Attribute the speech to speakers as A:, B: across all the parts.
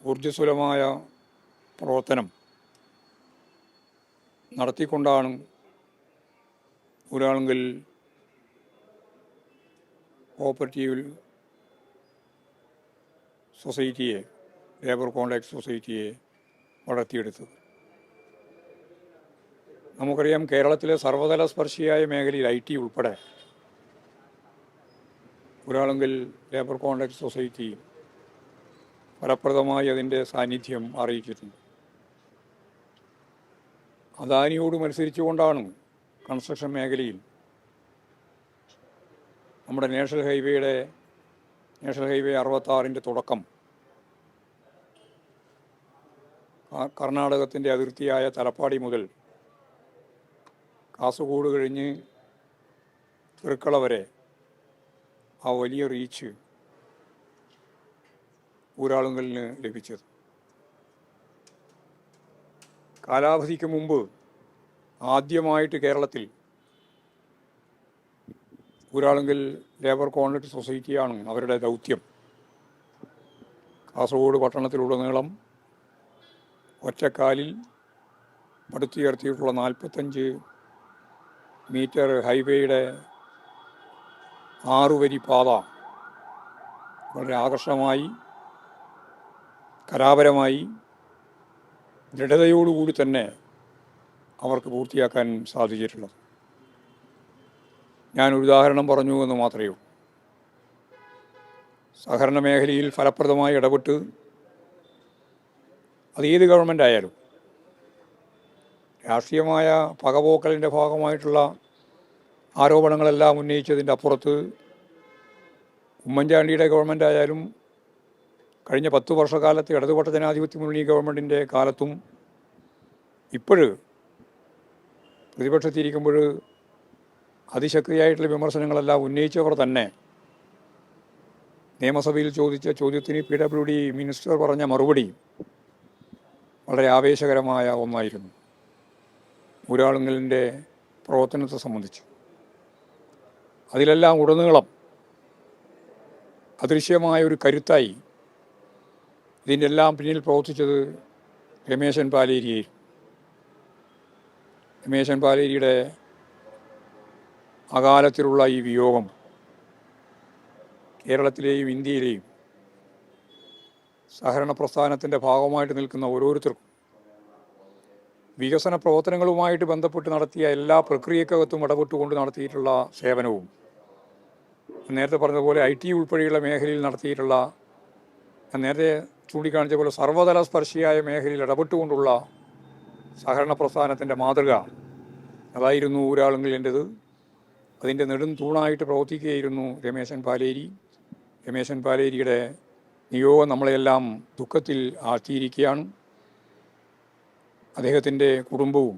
A: ഊർജ്ജസ്വലമായ പ്രവർത്തനം നടത്തിക്കൊണ്ടാണ് Uralungal cooperative സൊസൈറ്റിയെ, labour contract സൊസൈറ്റിയെ വളർത്തിയെടുത്തത്. നമുക്കറിയാം, കേരളത്തിലെ സർവ്വതല സ്പർശിയായ മേഖലയിൽ IT ഉൾപ്പെടെ ഊരാളുങ്കൽ ലേബർ കോൺട്രാക്ട് സൊസൈറ്റി ഫലപ്രദമായി അതിൻ്റെ സാന്നിധ്യം അറിയിച്ചിട്ടുണ്ട്. അദാനിയോട് മത്സരിച്ചുകൊണ്ടാണ് കൺസ്ട്രക്ഷൻ മേഖലയിൽ നമ്മുടെ നാഷണൽ ഹൈവേ 66 തുടക്കം കർണാടകത്തിൻ്റെ അതിർത്തിയായ തലപ്പാടി മുതൽ കാസർഗോഡ് കഴിഞ്ഞ് തൃക്കള വരെ ആ വലിയ റീച്ച് ഊരാളുങ്കലിന് ലഭിച്ചത്. കാലാവധിക്ക് മുമ്പ് ആദ്യമായിട്ട് കേരളത്തിൽ ഊരാളുങ്കൽ ലേബർ കോൺട്രാക്ട് സൊസൈറ്റിയാണ് അവരുടെ ദൗത്യം കാസർഗോഡ് പട്ടണത്തിലുടനീളം ഒറ്റക്കാലിൽ പടുത്തുയർത്തിയിട്ടുള്ള 45 മീറ്റർ ഹൈവേയുടെ 6 വരി പാത വളരെ ആകർഷകമായി, കലാപരമായി, ദൃഢതയോടുകൂടി തന്നെ അവർക്ക് പൂർത്തിയാക്കാൻ സാധിച്ചിട്ടുള്ളത്. ഞാനൊരു ഉദാഹരണം പറഞ്ഞു എന്ന് മാത്രമേ ഉള്ളൂ. സഹകരണ മേഖലയിൽ ഫലപ്രദമായി ഇടപെട്ട് അത് ഏത് ഗവൺമെൻറ് ആയാലും രാഷ്ട്രീയമായ പകപോക്കലിൻ്റെ ഭാഗമായിട്ടുള്ള ആരോപണങ്ങളെല്ലാം ഉന്നയിച്ചതിൻ്റെ അപ്പുറത്ത് ഉമ്മൻചാണ്ടിയുടെ ഗവൺമെൻറ് ആയാലും കഴിഞ്ഞ 10 വർഷക്കാലത്ത് ഇടതുപക്ഷ ജനാധിപത്യ മുന്നണി ഗവൺമെൻറ്റിൻ്റെ കാലത്തും ഇപ്പോഴ് പ്രതിപക്ഷത്തിരിക്കുമ്പോൾ അതിശക്തിയായിട്ടുള്ള വിമർശനങ്ങളെല്ലാം ഉന്നയിച്ചവർ തന്നെ നിയമസഭയിൽ ചോദിച്ച ചോദ്യത്തിന് PWD മിനിസ്റ്റർ പറഞ്ഞ മറുപടി വളരെ ആവേശകരമായ ഒന്നായിരുന്നു. ഊരാളുങ്കലിൻ്റെ പ്രവർത്തനത്തെ സംബന്ധിച്ച് അതിലെല്ലാം ഉടനീളം അദൃശ്യമായ ഒരു കരുത്തായി ഇതിൻ്റെ എല്ലാം പിന്നിൽ പ്രവർത്തിച്ചത് രമേശൻ പാലേരിയായിരുന്നു. രമേശൻ പാലേരിയുടെ അകാലത്തിലുള്ള ഈ വിയോഗം കേരളത്തിലെയും ഇന്ത്യയിലെയും സഹകരണ പ്രസ്ഥാനത്തിൻ്റെ ഭാഗമായിട്ട് നിൽക്കുന്ന ഓരോരുത്തർക്കും വികസന പ്രവർത്തനങ്ങളുമായിട്ട് ബന്ധപ്പെട്ട് നടത്തിയ എല്ലാ പ്രക്രിയക്കകത്തും ഇടപെട്ടുകൊണ്ട് നടത്തിയിട്ടുള്ള സേവനവും, നേരത്തെ പറഞ്ഞതുപോലെ IT ഉൾപ്പെടെയുള്ള മേഖലയിൽ നടത്തിയിട്ടുള്ള, നേരത്തെ ചൂണ്ടിക്കാണിച്ച പോലെ സർവ്വതല സ്പർശിയായ മേഖലയിൽ ഇടപെട്ടുകൊണ്ടുള്ള സഹകരണ പ്രസ്ഥാനത്തിൻ്റെ മാതൃക അതായിരുന്നു ഊരാളുങ്കലിൻ്റെത്. അതിൻ്റെ നെടും തൂണായിട്ട് പ്രവർത്തിക്കുകയായിരുന്നു രമേശൻ പാലേരി. രമേശൻ പാലേരിയുടെ നിയോഗം നമ്മളെല്ലാം ദുഃഖത്തിൽ ആഴ്ത്തിയിരിക്കുകയാണ്. അദ്ദേഹത്തിൻ്റെ കുടുംബവും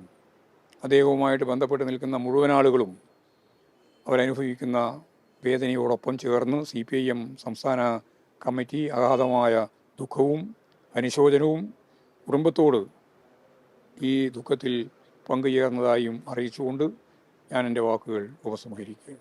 A: അദ്ദേഹവുമായിട്ട് ബന്ധപ്പെട്ട് നിൽക്കുന്ന മുഴുവൻ ആളുകളും അവരനുഭവിക്കുന്ന വേദനയോടൊപ്പം ചേർന്ന് CPIM സംസ്ഥാന കമ്മിറ്റി അഗാധമായ ദുഃഖവും അനുശോചനവും കുടുംബത്തോട് ഈ ദുഃഖത്തിൽ പങ്കുചേർന്നതായും അറിയിച്ചുകൊണ്ട് ഞാൻ എൻ്റെ വാക്കുകൾ ഉപസംഹരിക്കുകയാണ്.